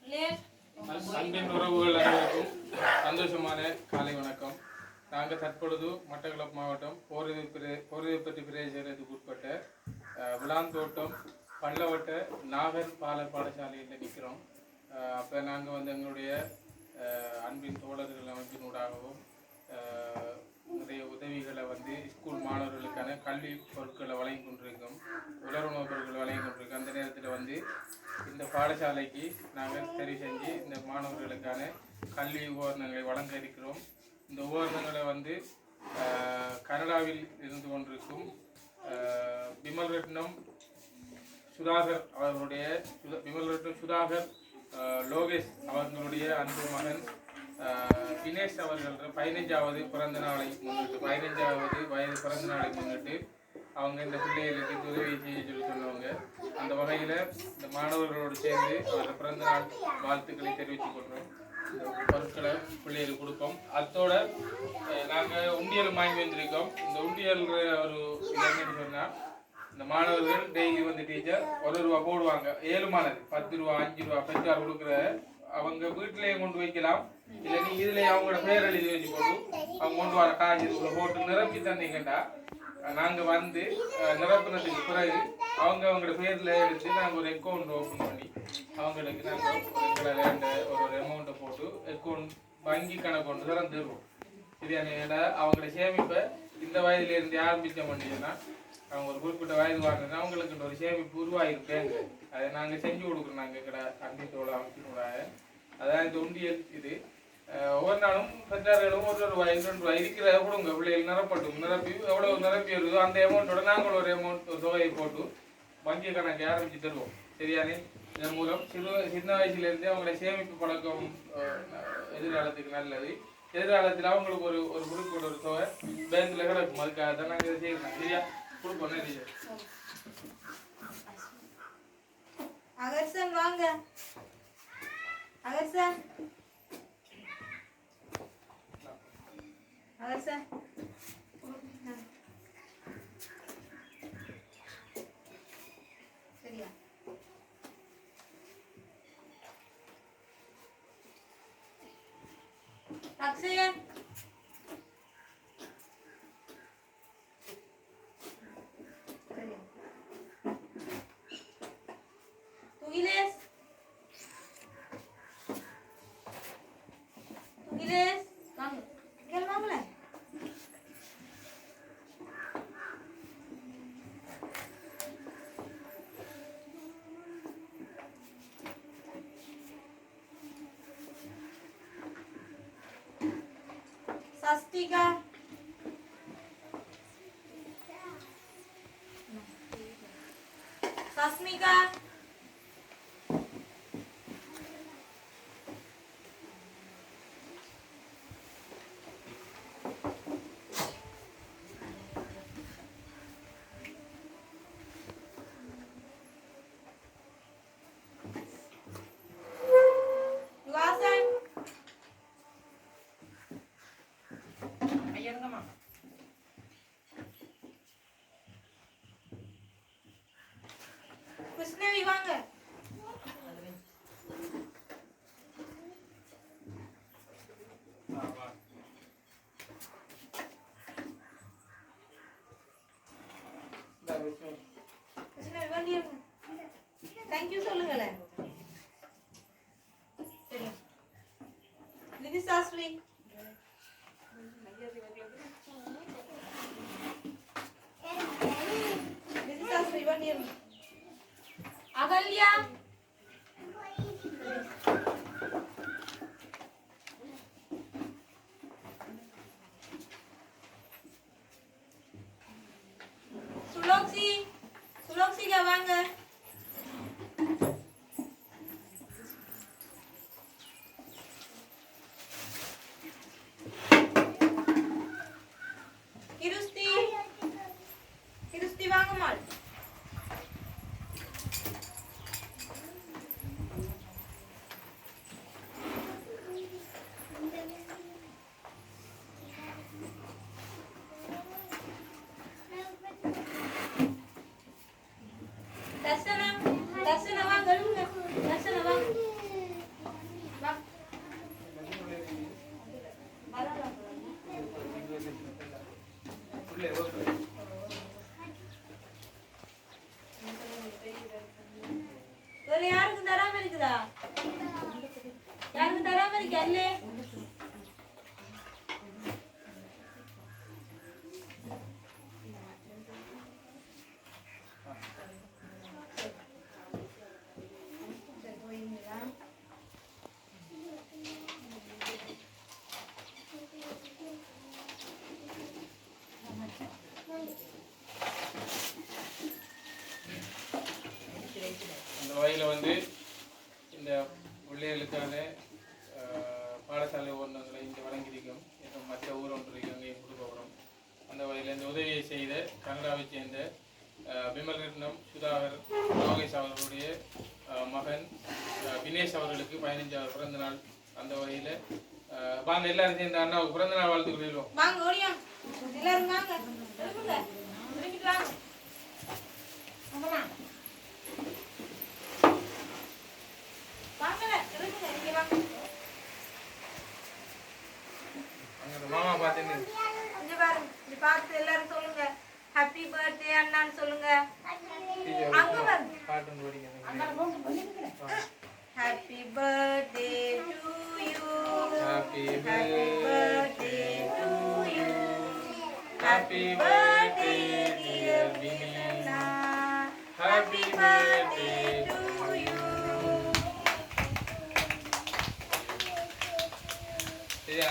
அன்பின் உறவுகள் அனைவருக்கும் சந்தோஷமான காலை வணக்கம். நாங்கள் தற்பொழுது மட்டக்களப்பு மாவட்டம் போரிதப்பட்டி பிரதேசத்துக்கு உட்பட்ட விளாந்தோட்டம் பள்ளவட்ட நாகர் பாடசாலையில் நிற்கிறோம். அப்போ நாங்கள் வந்து எங்களுடைய அன்பின் தோழர்கள் அமைப்பினூடாகவும் நிறைய உதவிகளை வந்து ஸ்கூல் மாணவர்களுக்கான கல்வி பொருட்களை வழங்கி கொண்டிருக்கோம், உலருணவு பொருட்களை வழங்கி கொண்டிருக்கோம். அந்த நேரத்தில் வந்து இந்த பாடசாலைக்கு நாங்கள் தெரிவு செஞ்சு இந்த மாணவர்களுக்கான கல்வி உபகரணங்களை வழங்க இருக்கிறோம். இந்த உபகரணங்களை வந்து கனடாவில் இருந்து கொண்டிருக்கும் விமல்ரட்னம் சுதாகர் அவர்களுடைய சுதாகர் லோகேஷ் அவர்களுடைய அன்பு மகன் தினேஷ் அவர்கள் 15வது பிறந்த நாளை முன்னிட்டு 15வது வயது பிறந்த நாளை முன்னிட்டு அவங்க இந்த பிள்ளைகளுக்கு உதவி செய்ய சொல்லி சொன்னவங்க. அந்த வகையில் இந்த மாணவர்களோடு சேர்ந்து அவரோட பிறந்த நாள் வாழ்த்துக்களை தெரிவித்துக் கொள்கிறோம். இந்த பொருட்களை பிள்ளைகளுக்கு கொடுப்போம். அதோட நாங்கள் உண்டியல் வாங்கி வந்திருக்கோம். இந்த உண்டியல் ஒரு என்னன்னு சொன்னால், இந்த மாணவர்கள் டெய்லி வந்து டீச்சர் ₹1 போடுவாங்க. 7 மாணவர் ₹10 ₹5 பெற்றார் கொடுக்குற அவங்க வீட்டிலேயே கொண்டு வைக்கலாம். இல்லை நீ இதுலேயே அவங்களோட பேர் எழுதி வச்சு போட்டு அவங்க கொண்டு வர காசு இதுக்குள்ள போட்டு நிரப்பி தந்தீங்கண்டா நாங்கள் வந்து நிரப்பினதுக்கு பிறகு அவங்களோட பேரில் எடுத்து நாங்கள் ஒரு அக்கௌண்ட் ஓப்பன் பண்ணி அவங்களுக்கு நாங்கள் ஒரு அமௌண்ட்டை போட்டு அக்கௌண்ட் வங்கி கணக்கு ஒன்று திறந்துடுவோம். இது என்ன அவங்களோட சேமிப்பை இந்த வயதுலேருந்து ஆரம்பித்த பண்ணிங்கன்னா அவங்க ஒரு குறிப்பிட்ட வயது வாங்கினா அவங்களுக்கு ஒரு சேமிப்பு உருவாகிருப்பேங்க. அதை நாங்கள் செஞ்சு கொடுக்குறோம். நாங்கள் கடை அன்பித்தோட அமைப்பினோட அதான் இந்த உண்டியல். இது ஒவ்வொரு நாளும் பெற்றார்களும் ₹1 ₹2 இருக்கிற கொடுங்க. பிள்ளைகள் நிரப்பி எவ்வளோ நிரப்பி வருதோ அந்த அமௌண்ட்டோட நாங்கள் ஒரு தொகையை போட்டு வங்கி கணக்கை ஆரம்பித்து தருவோம். சரியானே? இதன் மூலம் சின்ன வயசுலேருந்தே அவங்களோட சேமிப்பு பழக்கம் எதிர்காலத்துக்கு நல்லது. எதிர்காலத்தில் அவங்களுக்கு ஒரு குறிப்பிட்ட ஒரு தொகை பேங்கில் கிடக்கும். அதுக்காக தான் நாங்கள் இதை செய்யணும். சரியா? கொடுப்போம். நன்றி. அகர்சன் வாங்க. அகர்சன் அகர்சன் சரியா? அக்ஷயன் Sastika Sasmika கிருஷ்ணவி வாங்க. கிருஷ்ணவி வாங்க. தேங்க்யூ சொல்லுங்களேன். லிதி சாஸ்திரி அகல்யா சுலோக்சிகா வாங்க. கிருஸ்தி வாங்கம்மாள். இல்லை அந்த வகையில் வந்து இந்த பிள்ளைகளுக்கான பாடசாலை ஒன்றுங்களை இங்கே வழங்கியிருக்கோம். இன்னும் மற்ற ஊர் ஒன்று இருக்கு, அங்கேயும் கொடுக்க போகிறோம். அந்த வகையில் இந்த உதவியை செய்த கனடாவைச் சேர்ந்த விமல் ரத்னம் சுதாகர் லோகேஷ் அவர்களுடைய மகன் வினேஷ் அவர்களுக்கு 15வது பிறந்த நாள். அந்த வகையில் வாங்க எல்லாரும் சேர்ந்த அண்ணாவுக்கு பிறந்த நாள் வாழ்த்துக்கள் சொல்லுவோம். வாங்க ஓடியா எல்லாரும் வாங்க திரும்புங்க திரும்பிட்டு வாங்க வாங்கம்மா வாங்கல திரும்புங்க இங்க வாங்க அங்கே மாமா பார்த்தேன்னு இங்க பாருங்க இப்படி பார்த்து எல்லாரும் சொல்லுங்க ஹாப்பி பர்த்டே அண்ணான்னு சொல்லுங்க அங்க பாருங்க பாட்டு ஓடிங்க. Happy birthday to you Happy happy birthday to you Happy birthday, dear Vinny. Happy birthday to you. சரியா